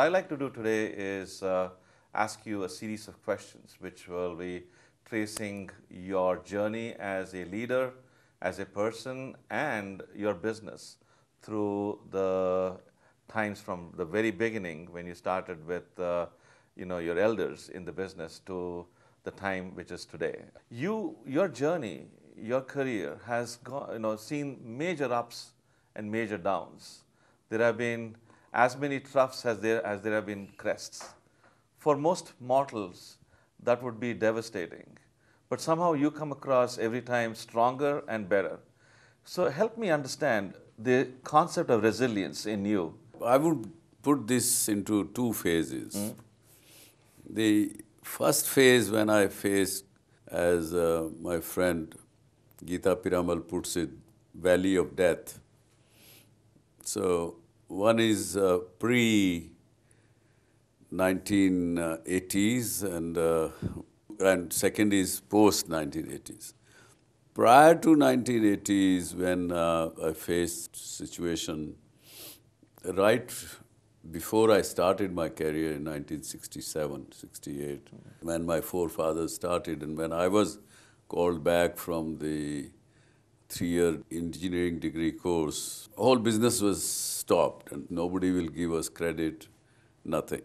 I like to do today is ask you a series of questions which will be tracing your journey as a leader, as a person, and your business through the times from the very beginning when you started with your elders in the business to the time which is today. Your journey, your career has seen major ups and major downs. There have been as many troughs as there have been crests. For most mortals, that would be devastating. But somehow you come across every time stronger and better. So help me understand the concept of resilience in you. I would put this into two phases. The first phase when I faced, as my friend Geeta Piramal puts it, valley of death. So one is pre-1980s and second is post-1980s. Prior to 1980s, when I faced situation right before I started my career in 1967, 68, when my forefathers started and when I was called back from the 3-year engineering degree course, all business was stopped and nobody will give us credit, nothing.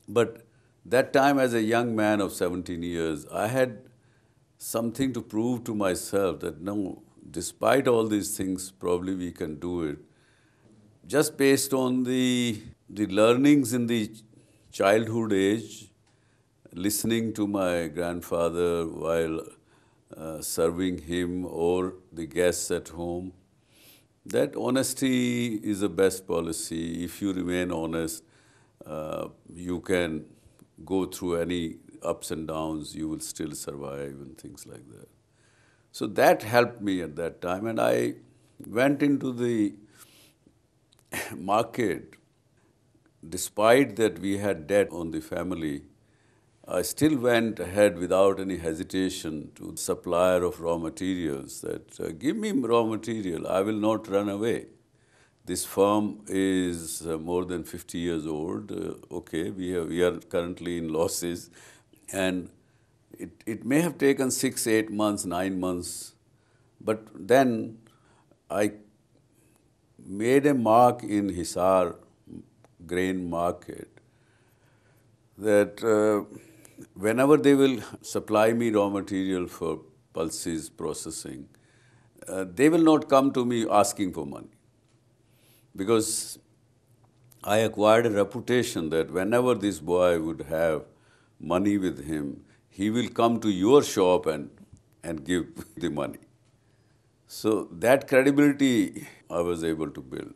But that time as a young man of 17 years, I had something to prove to myself that no, despite all these things, probably we can do it. Just based on the learnings in the childhood age, listening to my grandfather while serving him or the guests at home, that honesty is the best policy. If you remain honest, you can go through any ups and downs, you will still survive and things like that. So that helped me at that time, and I went into the market. Despite that we had debt on the family, I still went ahead without any hesitation to the supplier of raw materials that give me raw material, I will not run away. This firm is more than 50 years old. Okay, we are currently in losses, and it may have taken 6, 8 months, 9 months, but then I made a mark in Hisar grain market that whenever they will supply me raw material for pulses processing, they will not come to me asking for money. Because I acquired a reputation that whenever this boy would have money with him, he will come to your shop and give the money. So that credibility I was able to build.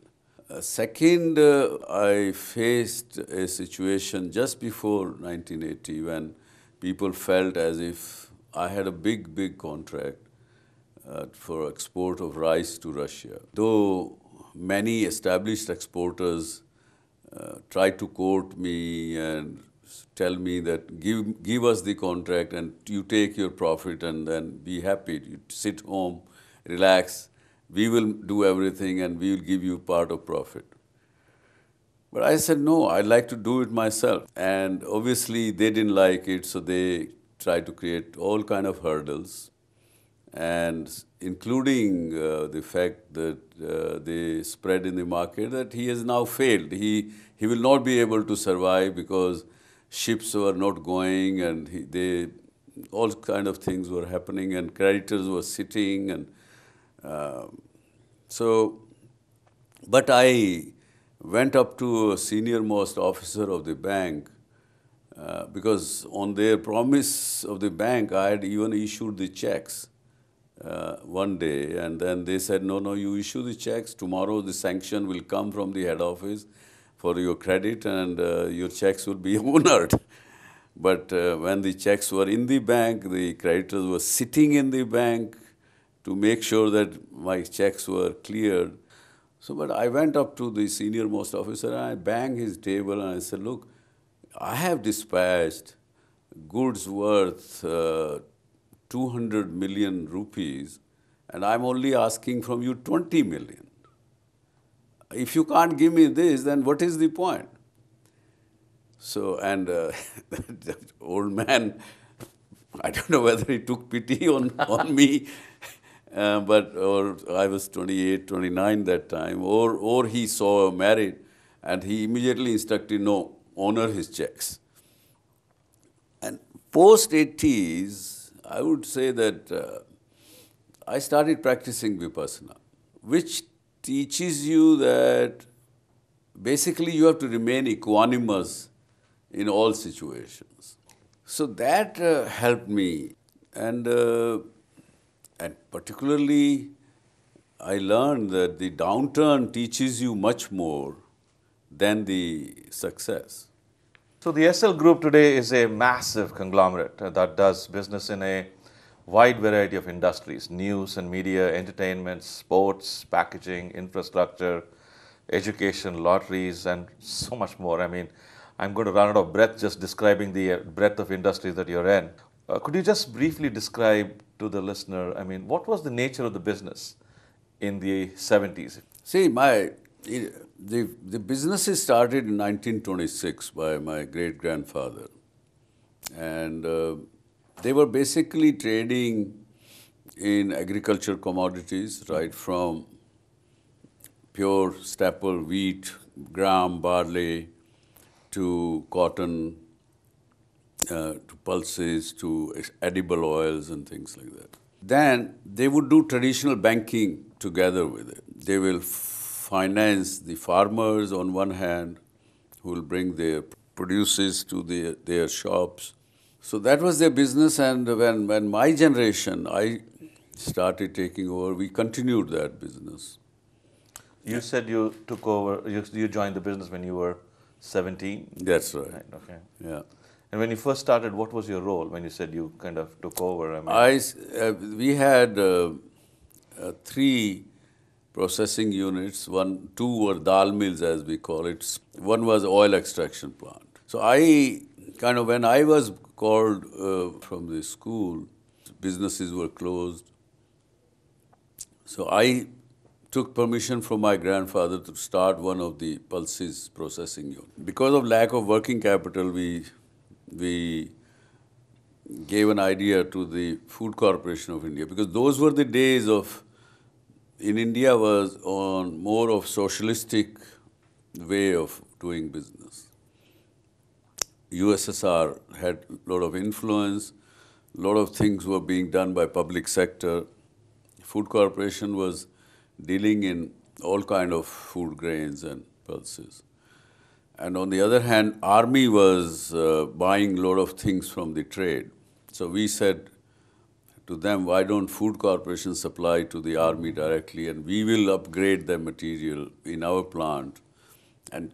Second, I faced a situation just before 1980 when people felt as if I had a big contract for export of rice to Russia. Though many established exporters tried to court me and tell me that give us the contract and you take your profit and then be happy. You sit home, relax, we will do everything and we will give you part of profit. But I said, no, I'd like to do it myself. And obviously they didn't like it, so they tried to create all kind of hurdles, and including the fact that they spread in the market that he has now failed. He will not be able to survive because ships were not going and all kind of things were happening and creditors were sitting and but I went up to a senior most officer of the bank because on their promise of the bank, I had even issued the checks one day, and then they said, no, you issue the checks, tomorrow the sanction will come from the head office for your credit and your checks will be honored. But when the checks were in the bank, the creditors were sitting in the bank to make sure that my checks were cleared. So, but I went up to the senior most officer and I banged his table and I said, look, I have dispatched goods worth 200 million rupees and I'm only asking from you 20 million. If you can't give me this, then what is the point? So, and the old man, I don't know whether he took pity on me, or I was 28, 29 that time, or he saw married, and he immediately instructed, no, honor his checks. And post 80s, I would say that I started practicing Vipassana, which teaches you that basically you have to remain equanimous in all situations. So that helped me. And particularly, I learned that the downturn teaches you much more than the success. So the SL Group today is a massive conglomerate that does business in a wide variety of industries: news and media, entertainment, sports, packaging, infrastructure, education, lotteries, and so much more. I mean, I'm going to run out of breath just describing the breadth of industries that you're in. Could you just briefly describe to the listener, I mean, what was the nature of the business in the 70s? See, the business is started in 1926 by my great-grandfather. And they were basically trading in agriculture commodities, right from pure staple wheat, gram, barley, to cotton, to pulses, to edible oils and things like that. Then they would do traditional banking together with it. They will finance the farmers on one hand, who will bring their produces to their shops. So that was their business, and when my generation, I started taking over, we continued that business. You said you took over, you joined the business when you were 17? That's right. Right, okay. Yeah. And when you first started, what was your role when you said you kind of took over? I mean, We had 3 processing units. Two were dal mills, as we call it. One was oil extraction plant. So when I was called from the school, businesses were closed. So I took permission from my grandfather to start one of the pulses processing units. Because of lack of working capital, we gave an idea to the Food Corporation of India, because those were the days in India was on more of socialistic way of doing business. USSR had a lot of influence, a lot of things were being done by public sector. Food Corporation was dealing in all kind of food grains and pulses. And on the other hand, army was buying a lot of things from the trade. So we said to them, why don't Food Corporation supply to the army directly, and we will upgrade the material in our plant and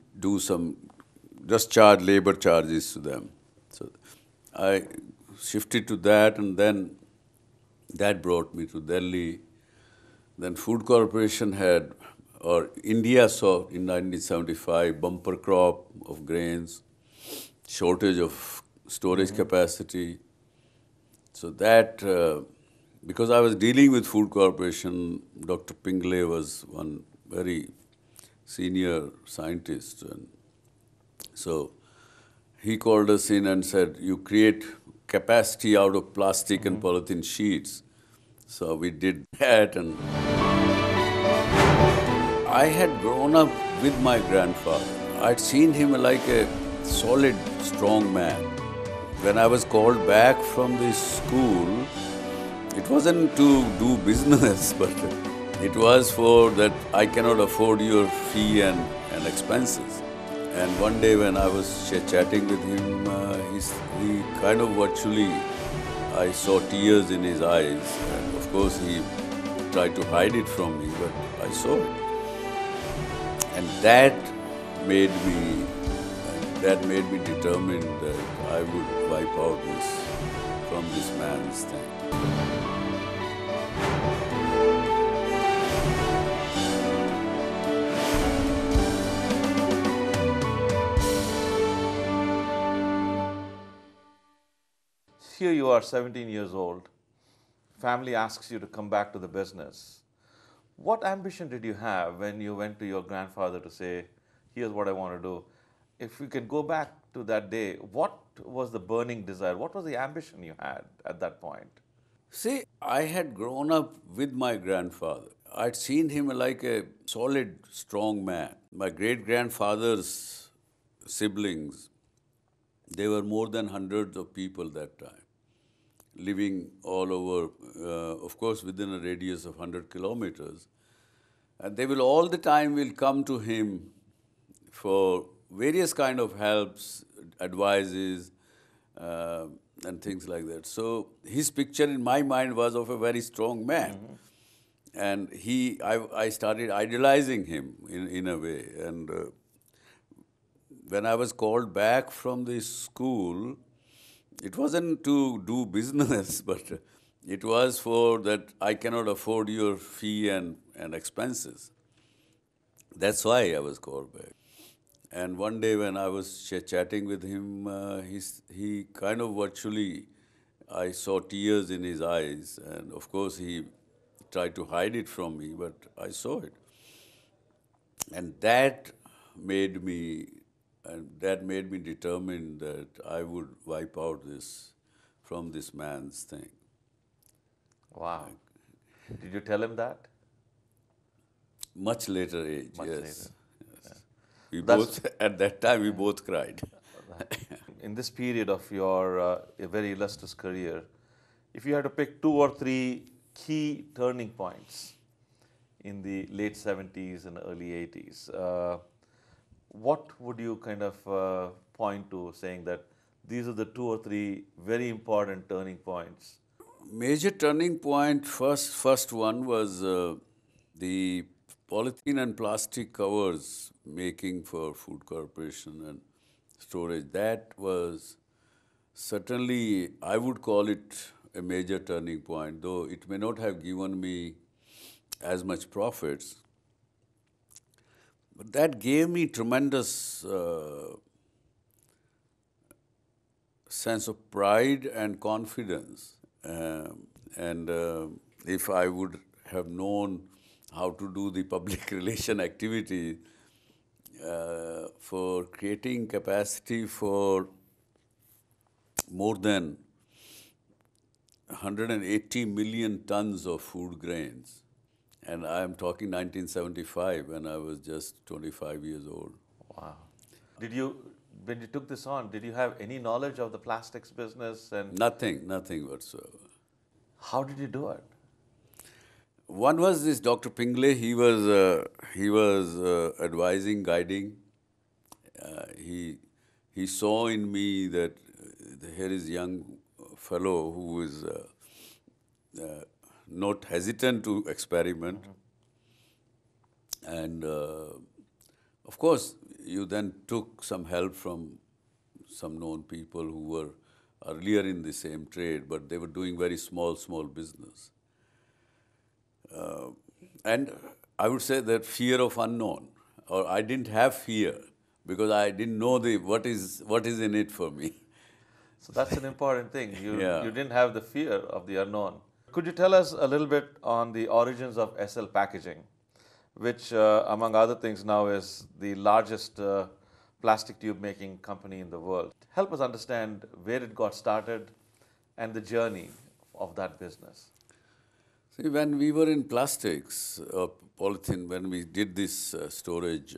just charge labor charges to them. So I shifted to that, and then that brought me to Delhi. Then Food Corporation India saw in 1975 bumper crop of grains, shortage of storage capacity. So that, because I was dealing with Food Corporation, Dr. Pingle was one very senior scientist. And so he called us in and said, you create capacity out of plastic and polythene sheets. So we did that, and I had grown up with my grandfather. I'd seen him like a solid, strong man. When I was called back from the school, it wasn't to do business, but it was for that I cannot afford your fee and expenses. And one day when I was chatting with him, he kind of virtually, I saw tears in his eyes. And of course, he tried to hide it from me, but I saw it. And that made me determined that I would wipe out from this man's thing. here you are, 17 years old. Family asks you to come back to the business. What ambition did you have when you went to your grandfather to say, here's what I want to do? If we can go back to that day, what was the burning desire? What was the ambition you had at that point? See, I had grown up with my grandfather. I'd seen him like a solid, strong man. My great grandfather's siblings, they were more than hundreds of people that time, living all over, of course, within a radius of 100 kilometers. And they will all the time will come to him for various kind of helps, advices, uh, and things like that. So his picture in my mind was of a very strong man. And I started idolizing him in a way. And when I was called back from the school, it wasn't to do business, but it was for that I cannot afford your fee and expenses. That's why I was called back. And one day when I was chatting with him, he kind of virtually, I saw tears in his eyes. And of course, he tried to hide it from me, but I saw it. And that made me determined that I would wipe out this from this man's thing. Wow. Did you tell him that? Much later age, Much yes. later. Yes. We That's- both, at that time, we both cried. In this period of your very illustrious career, if you had to pick 2 or 3 key turning points in the late 70s and early 80s, what would you kind of point to saying that these are the 2 or 3 very important turning points? Major turning point, first one was the polythene and plastic covers making for food corporation and storage. That was certainly, I would call it a major turning point, though it may not have given me as much profits. But that gave me tremendous sense of pride and confidence. And if I would have known how to do the public relation activity for creating capacity for more than 180 million tons of food grains. And I am talking 1975 when I was just 25 years old. Wow. When you took this on, did you have any knowledge of the plastics business, and Nothing whatsoever. how did you do it? One was this Dr. Pingley. He was advising, guiding. He saw in me that here is a young fellow who is not hesitant to experiment. And of course, you then took some help from some known people who were earlier in the same trade, but they were doing very small business. And I would say that fear of unknown, or I didn't have fear because I didn't know what is in it for me. So that's an important thing. Yeah. You didn't have the fear of the unknown. Could you tell us a little bit on the origins of SL Packaging, which, among other things, now is the largest plastic tube making company in the world? Help us understand where it got started and the journey of that business. See, when we were in plastics, polythene, when we did this storage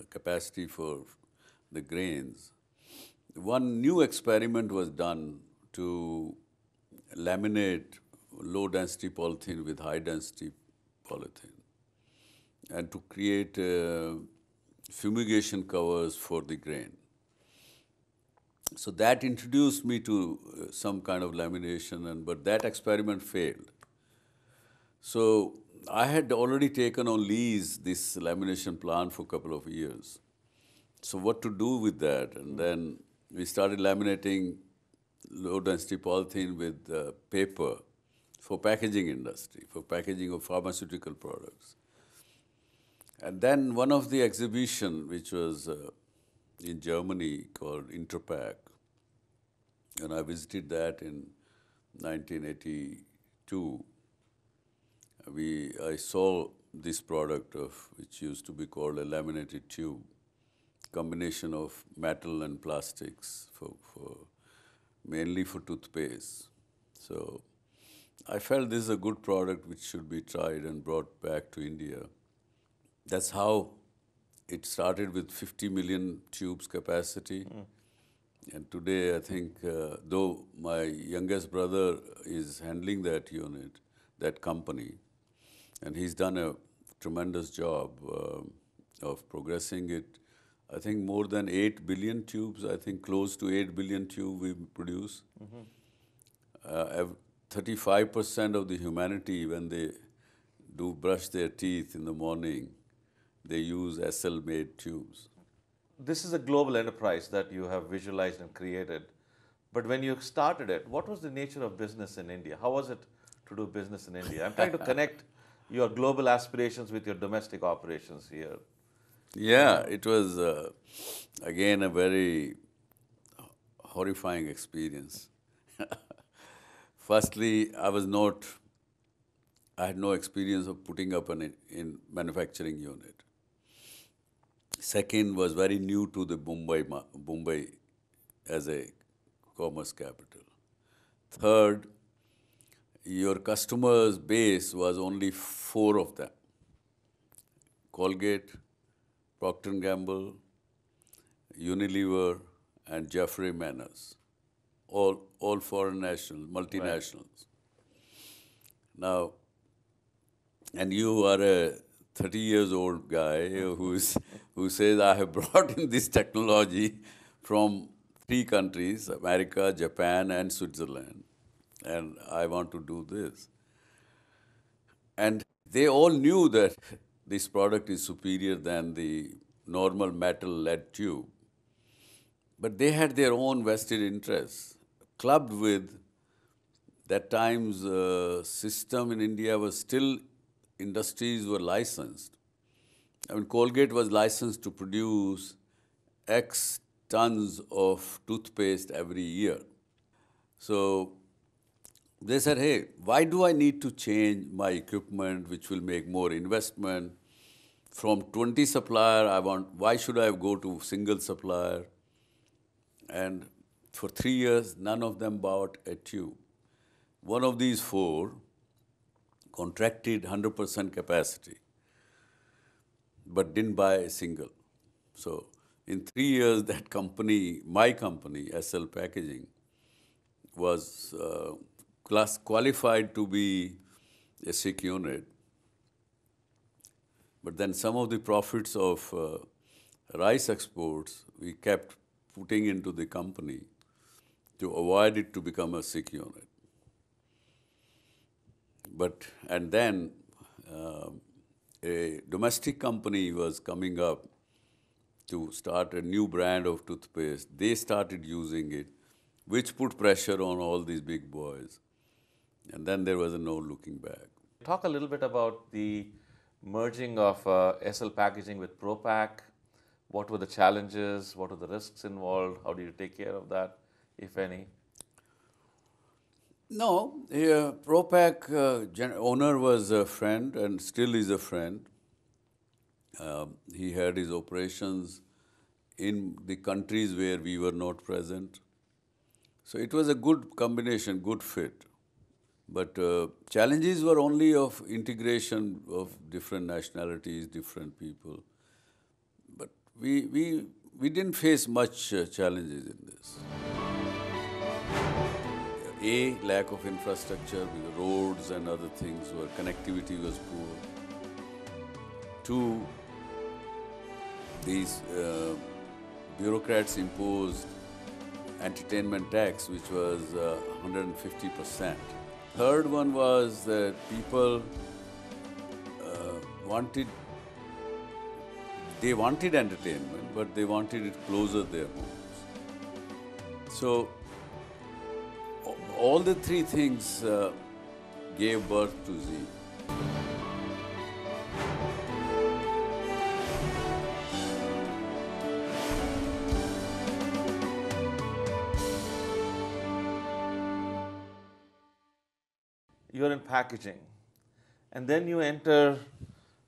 capacity for the grains, one new experiment was done to laminate low density polythene with high density polythene and to create fumigation covers for the grain. So that introduced me to some kind of lamination, but that experiment failed. So I had already taken on lease this lamination plant for a couple of years. So what to do with that? And then we started laminating low density polythene with paper for packaging industry, for packaging of pharmaceutical products. And then one of the exhibition, which was in Germany called Interpack, and I visited that in 1982. I saw this product which used to be called a laminated tube. combination of metal and plastics for mainly for toothpaste. So I felt this is a good product which should be tried and brought back to India. That's how it started with 50 million tubes capacity. And today, I think, though my youngest brother is handling that unit, that company, and he's done a tremendous job of progressing it. I think more than 8 billion tubes, I think close to 8 billion tubes we produce. 35% of the humanity, when they do brush their teeth in the morning, they use SL-made tubes. This is a global enterprise that you have visualized and created. But when you started it, what was the nature of business in India? How was it to do business in India? I'm trying to connect your global aspirations with your domestic operations here. Yeah, it was, again, a very horrifying experience. Firstly, I had no experience of putting up an in manufacturing unit. Second, was very new to the Mumbai as a commerce capital. Third, your customers' base was only 4 of them: Colgate, Procter & Gamble, Unilever, and Jeffrey Manners, all foreign nationals, multinationals. Now, and you are a 30 years old guy who says, I have brought in this technology from 3 countries, America, Japan, and Switzerland, and I want to do this. And they all knew that this product is superior than the normal metal lead tube. But they had their own vested interests, clubbed with that time's system in India was still, industries were licensed. I mean, Colgate was licensed to produce X tons of toothpaste every year. So they said, hey, why do I need to change my equipment, which will make more investment? From 20 supplier, why should I go to single supplier? And for 3 years, none of them bought a tube. One of these 4 contracted 100% capacity, but didn't buy a single. So in 3 years, that company, my company, SL Packaging, was qualified to be a sick unit. But then some of the profits of rice exports, we kept putting into the company to avoid it to become a sick unit. And then a domestic company was coming up to start a new brand of toothpaste. They started using it, which put pressure on all these big boys. And then there was no looking back. Talk a little bit about the merging of SL Packaging with Propack. What were the challenges? What were the risks involved? How do you take care of that, if any? No, Propack owner was a friend and still is a friend. He had his operations in the countries where we were not present. So it was a good combination, good fit. But challenges were only of integration of different nationalities, different people. But we didn't face much challenges in this. Lack of infrastructure, with roads and other things, where connectivity was poor. 2, these bureaucrats imposed entertainment tax, which was 150%. Third one was that people wanted entertainment, but they wanted it closer to their homes. So all the 3 things gave birth to Z. You're in packaging, and then you enter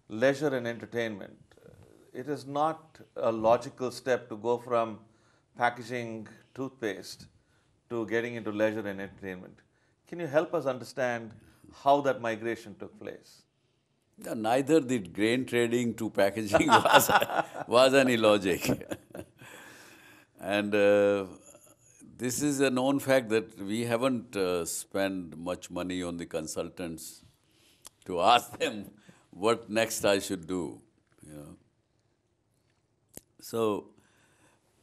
leisure and entertainment. it is not a logical step to go from packaging toothpaste to getting into leisure and entertainment. Can you help us understand how that migration took place? Yeah, neither the grain trading to packaging was any logic. And this is a known fact that we haven't spent much money on the consultants to ask them what next I should do. You know. So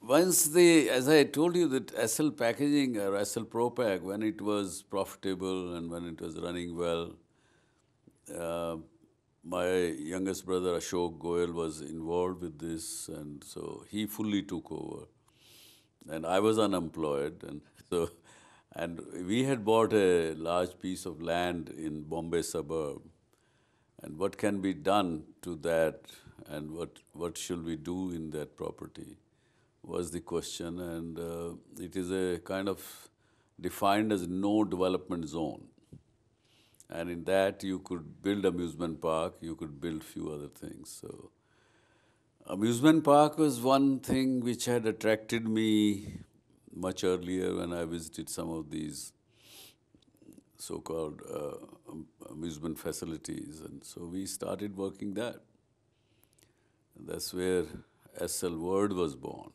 once as I told you that SL packaging or SL ProPack, when it was profitable and when it was running well, uh, my youngest brother Ashok Goyal was involved with this, and so he fully took over. And I was unemployed, and so, and we had bought a large piece of land in Bombay suburb. And what can be done to that, and what should we do in that property, was the question. And it is a kind of defined as no development zone. And in that, you could build amusement park, you could build few other things. So amusement park was one thing which had attracted me much earlier when I visited some of these so-called amusement facilities. And so we started working that. And that's where SL Word was born.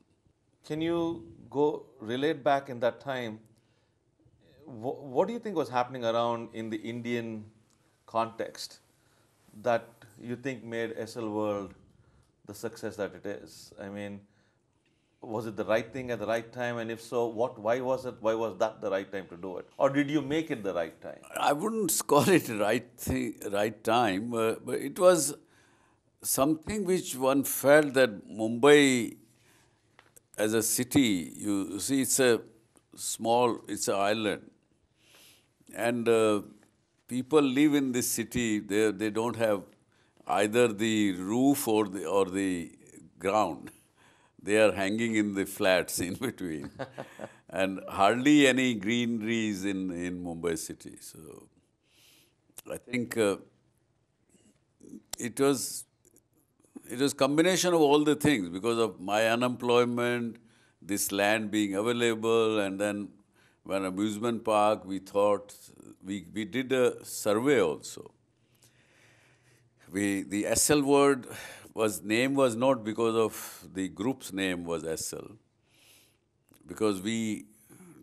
Can you go relate back in that time? What do you think was happening around in the Indian context that you think made SL World the success that it is? I mean, was it the right thing at the right time? And if so, why was that the right time to do it? Or did you make it the right time? I wouldn't call it right time, but it was something which one felt that Mumbai as a city, you see, it's an island. And people live in this city, they don't have either the roof or the ground. They are hanging in the flats in between. And hardly any greeneries in Mumbai city. So I think it was combination of all the things because of my unemployment, this land being available, and then when amusement park, we thought, we did a survey also. The SL word name was not because of the group's name was SL, because we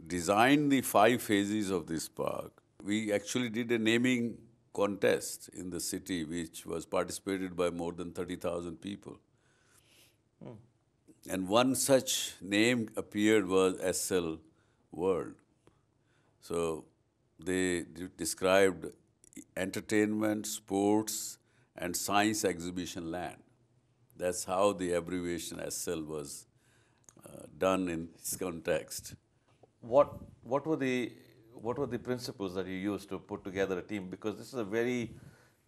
designed the 5 phases of this park. We actually did a naming contest in the city, which was participated by more than 30,000 people. And one such name appeared was SL World. So they described entertainment, sports, and science exhibition land. That's how the abbreviation SL was done in this context. What were the principles that you used to put together a team? Because this is a very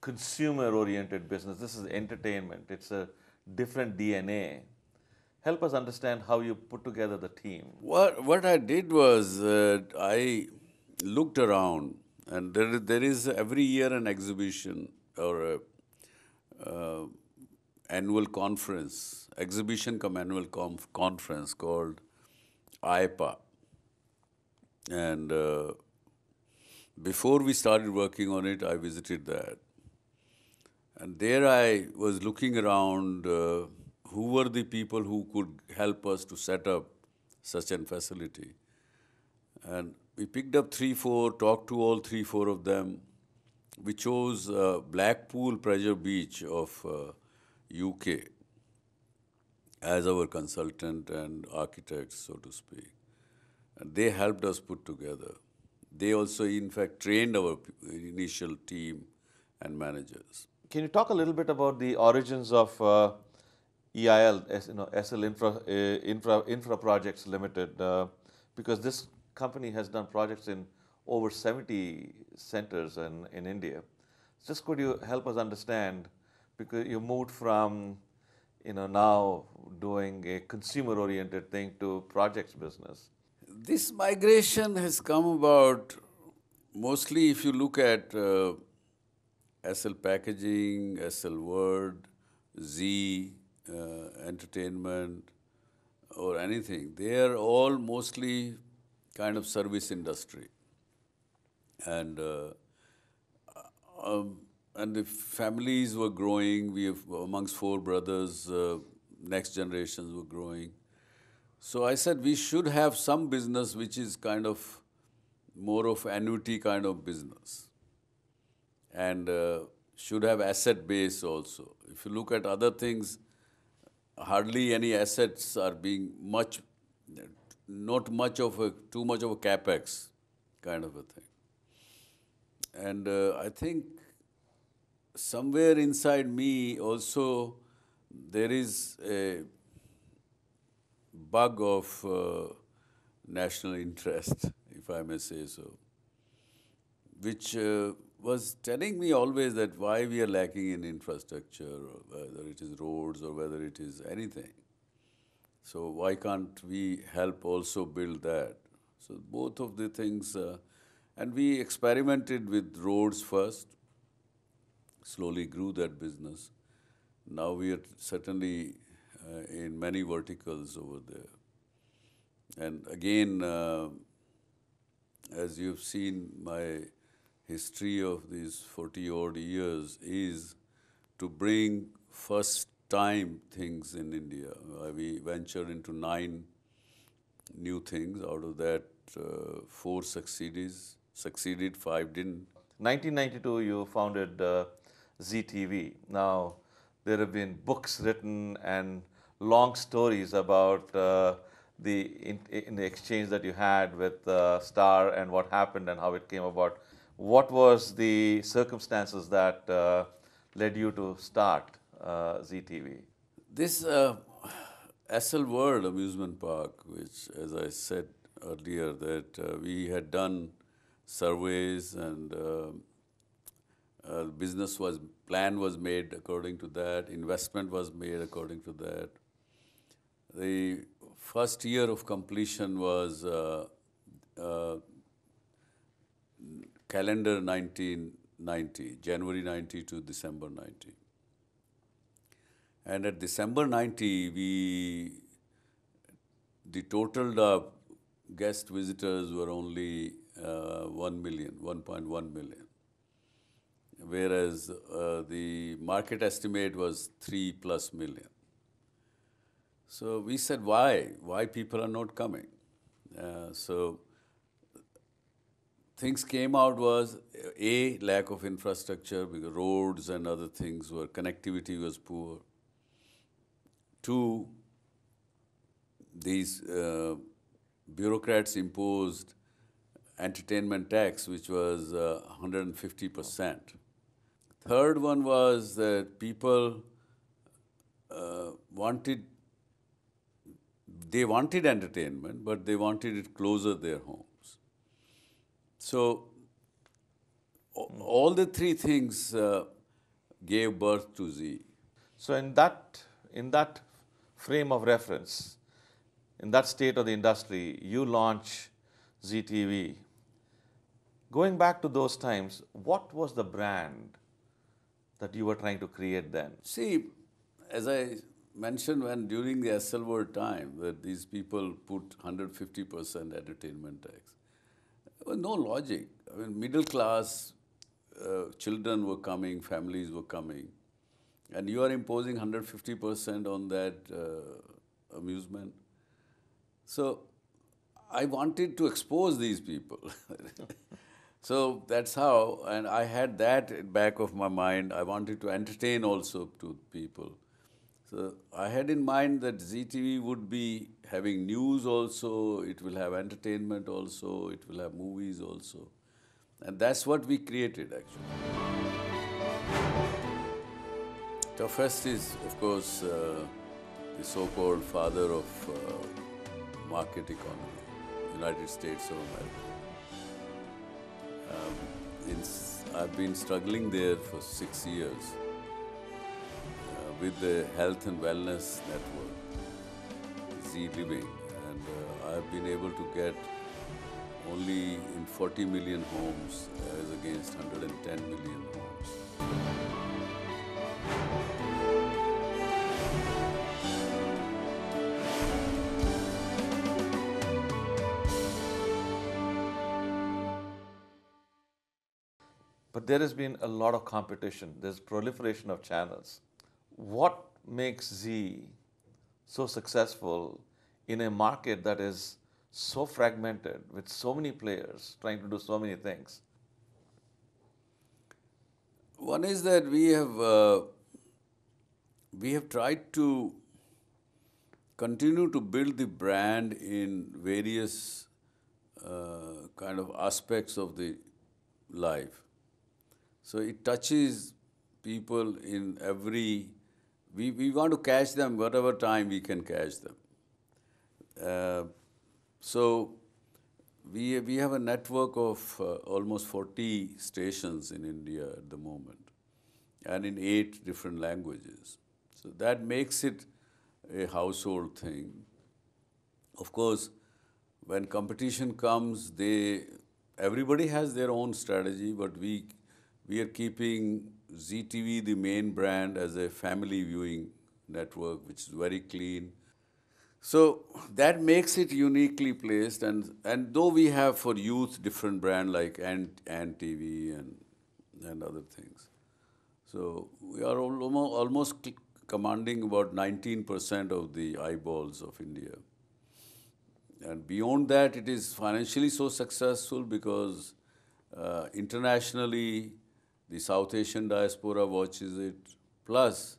consumer-oriented business. This is entertainment. It's a different DNA. Help us understand how you put together the team. What I did was I looked around, and there is every year an exhibition or a annual conference, exhibition cum annual conference called IPA. And before we started working on it, I visited that. And there I was looking around who were the people who could help us to set up such a facility. And we picked up 3-4, talked to all 3-4 of them. We chose Blackpool Pleasure Beach of UK as our consultant and architect, so to speak. And they helped us put together. They also, in fact, trained our initial team and managers. Can you talk a little bit about the origins of EIL, SL Infra Projects Limited? Because this company has done projects in over 70 centers in India. Just could you help us understand, because you moved from now doing a consumer-oriented thing to projects business. This migration has come about mostly if you look at SL Packaging, SL Word, Z, entertainment, or anything. They are all mostly kind of service industry. And and the families were growing. We have, amongst four brothers, next generations were growing. So I said we should have some business which is kind of more of annuity kind of business, and should have asset base also. If you look at other things, hardly any assets are being much, not much of a, too much of a capex kind of a thing. And I think somewhere inside me also there is a bug of national interest, if I may say so, which was telling me always that why we are lacking in infrastructure, or whether it is roads or whether it is anything. So why can't we help also build that? So both of the things, and we experimented with roads first, slowly grew that business. Now we are certainly in many verticals over there. And again, as you've seen, my history of these 40-odd years is to bring first-time things in India. We ventured into 9 new things. Out of that, 4 succeeded, 5 didn't. 1992, you founded ZTV. Now, there have been books written and long stories about in the exchange that you had with Star and what happened and how it came about. What was the circumstances that led you to start ZTV? This SL World amusement park, which, as I said earlier, that we had done surveys and plan was made according to that, investment was made according to that. The first year of completion was calendar 1990, January 90 to December 90. And at December 90, the total guest visitors were only 1 million, 1.1 million. Whereas the market estimate was 3+ million. So we said, why? Why people are not coming? So things came out was, A, lack of infrastructure, because roads and other things were, connectivity was poor. 2, these bureaucrats imposed entertainment tax, which was 150%. Third one was that people wanted entertainment, but they wanted it closer their homes. So all the 3 things gave birth to Z. So in that frame of reference, in that state of the industry, you launch ZTV. Going back to those times, what was the brand that you were trying to create then? See, as I mentioned during the SL World time, that these people put 150% entertainment tax. There was no logic. I mean, middle class children were coming, families were coming, and you are imposing 150% on that amusement. So I wanted to expose these people. So that's how, and I had that at back of my mind. I wanted to entertain also to people. So I had in mind that ZTV would be having news also, it will have entertainment also, it will have movies also. And that's what we created actually. Toughest is, of course, the so-called father of market economy, United States of America. I've been struggling there for 6 years with the Health and Wellness Network, Z Living, and I've been able to get only in 40 million homes as against 110 million homes. but there has been a lot of competition. There's proliferation of channels. What makes Z so successful in a market that is so fragmented with so many players trying to do so many things? One is that we have tried to continue to build the brand in various kind of aspects of the life. So it touches people in every, we want to catch them whatever time we can catch them. So we have a network of almost 40 stations in India at the moment, and in 8 different languages. So that makes it a household thing. Of course, when competition comes, everybody has their own strategy, but we are keeping ZTV, the main brand, as a family viewing network, which is very clean. So that makes it uniquely placed, and though we have for youth different brand like Ant TV and other things. So we are almost commanding about 19% of the eyeballs of India. And beyond that, it is financially so successful because internationally, the South Asian diaspora watches it. Plus,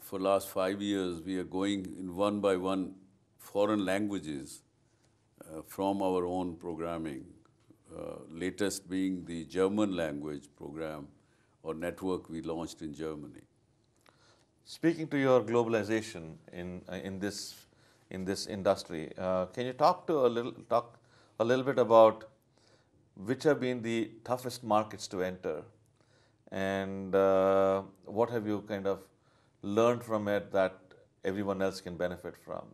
for last 5 years, we are going in one by one foreign languages from our own programming. Latest being the German language program or network we launched in Germany. Speaking to your globalization in this industry, can you talk a little bit about which have been the toughest markets to enter, and what have you kind of learned from it that everyone else can benefit from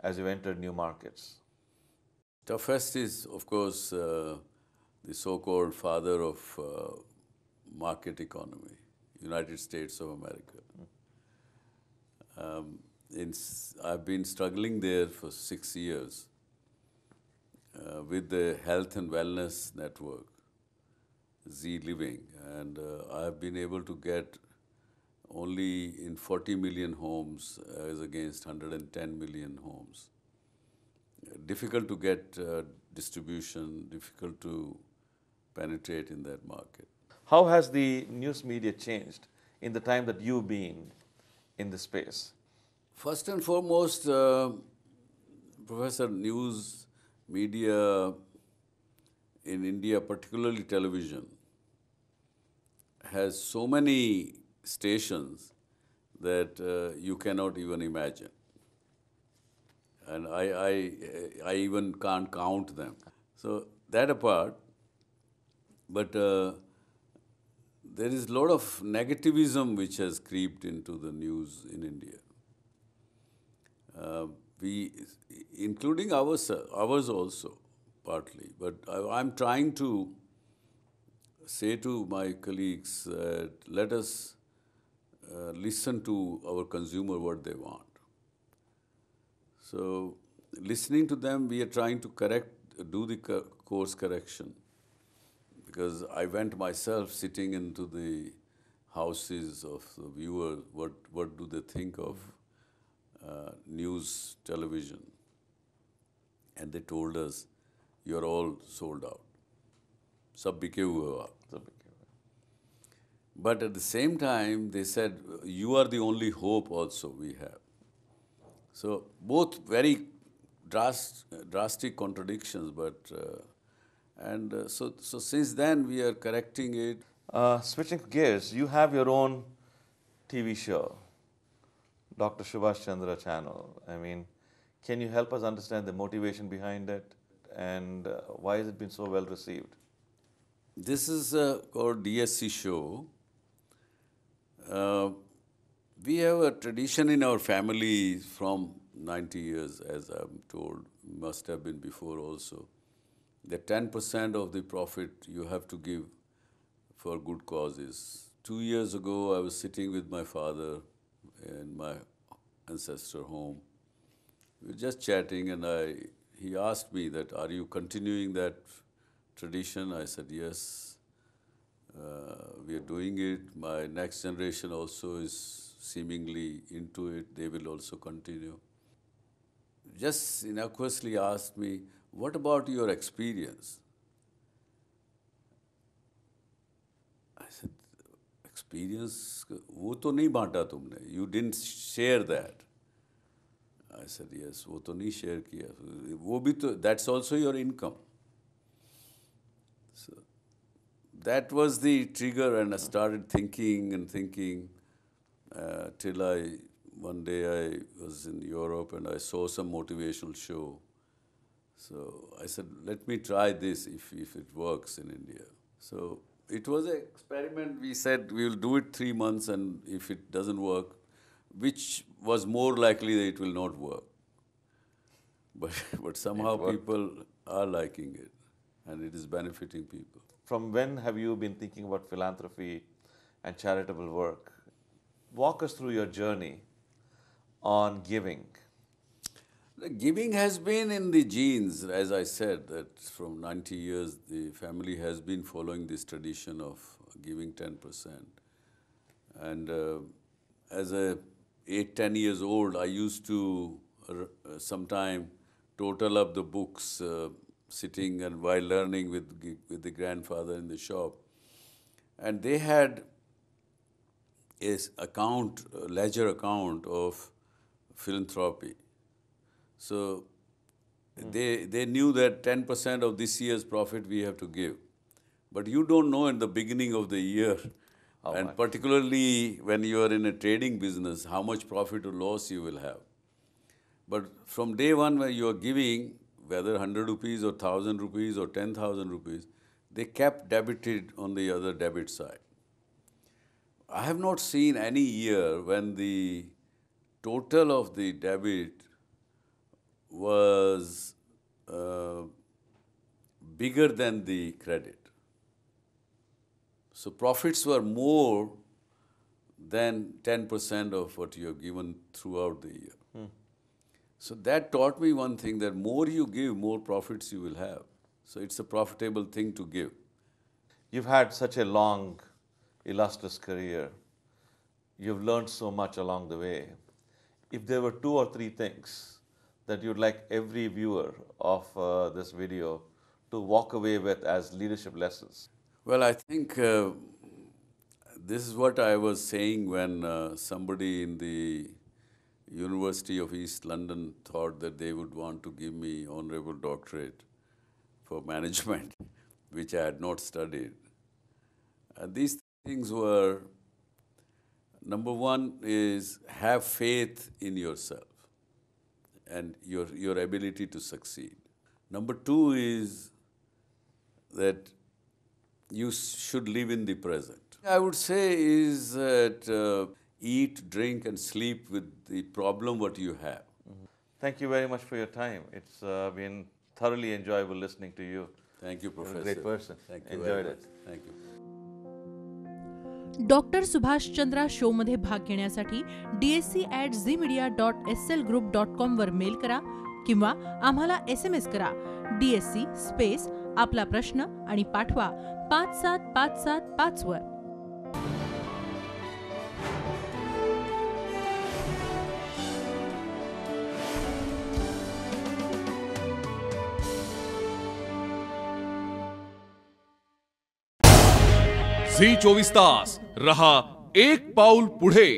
as you enter new markets? Toughest is, of course, the so-called father of market economy, United States of America. I've been struggling there for 6 years with the health and wellness network, Z Living, and I've been able to get only in 40 million homes as against 110 million homes. Difficult to get distribution, difficult to penetrate in that market. How has the news media changed in the time that you've been in the space? First and foremost, Professor, news media in India, particularly television, has so many stations that you cannot even imagine. And I even can't count them. So that apart, but there is a lot of negativism which has creeped into the news in India. Including ours also, partly. But I'm trying to say to my colleagues, let us listen to our consumer what they want. So listening to them, we are trying to do the course correction. Because I went myself sitting into the houses of the viewers, what do they think of news television? And they told us, you're all sold out. Sab bike hue ho. But at the same time, they said, you are the only hope also we have. So both very drastic contradictions, but so since then we are correcting it. Switching gears, you have your own TV show, Dr. SubhashChandra Channel. I mean, can you help us understand the motivation behind it, and why has it been so well received? This is called DSC show. We have a tradition in our family from 90 years, as I'm told, must have been before also, that 10% of the profit you have to give for good causes. 2 years ago, I was sitting with my father in my ancestor home. We were just chatting, and he asked me that, are you continuing that tradition? I said, yes. We are doing it. My next generation also is seemingly into it. They will also continue. Just innocuously asked me, what about your experience? I said, experience, वो तो नहीं बांटा तुमने. You didn't share that. I said, yes, वो तो नहीं share किया. वो भी तो, that's also your income. So that was the trigger, and I started thinking and thinking till one day I was in Europe and I saw some motivational show. So I said, let me try this if it works in India. So it was an experiment. We said we will do it 3 months, and if it doesn't work, which was more likely that it will not work. But somehow people are liking it, and it is benefiting people. From when have you been thinking about philanthropy and charitable work? Walk us through your journey on giving. The giving has been in the genes, as I said, that from 90 years the family has been following this tradition of giving 10%. And as a 8-10 years old, I used to sometime total up the books sitting and while learning with the grandfather in the shop. And they had a ledger account of philanthropy. So they knew that 10% of this year's profit we have to give. But you don't know in the beginning of the year, and particularly when you are in a trading business, how much profit or loss you will have. But from day one when you are giving, whether 100 rupees or 1,000 rupees or 10,000 rupees, they kept debited on the other debit side. I have not seen any year when the total of the debit was bigger than the credit. So profits were more than 10% of what you have given throughout the year. So that taught me one thing, that more you give, more profits you will have. So it's a profitable thing to give. You've had such a long, illustrious career. You've learned so much along the way. If there were 2 or 3 things that you'd like every viewer of this video to walk away with as leadership lessons? Well, I think this is what I was saying when somebody in the University of East London thought that they would want to give me honorable doctorate for management, which I had not studied. These things were, number one is have faith in yourself and your ability to succeed. Number 2 is that you should live in the present. I would say is that eat, drink, and sleep with the problem what you have. Thank you very much for your time. It's been thoroughly enjoyable listening to you. Thank you, Professor. You're a great person. Thank you. Enjoyed it. Thank you. Doctor Subhash Chandra show मध्ये भाग घेण्यासाठी dsc@zmedia.slgroup.com वर mail करा किंवा आम्हाला SMS करा DSC space आपला प्रश्न आणि पाठवा 57575 वर. झी 24 तास रहा एक पाऊल पुढे.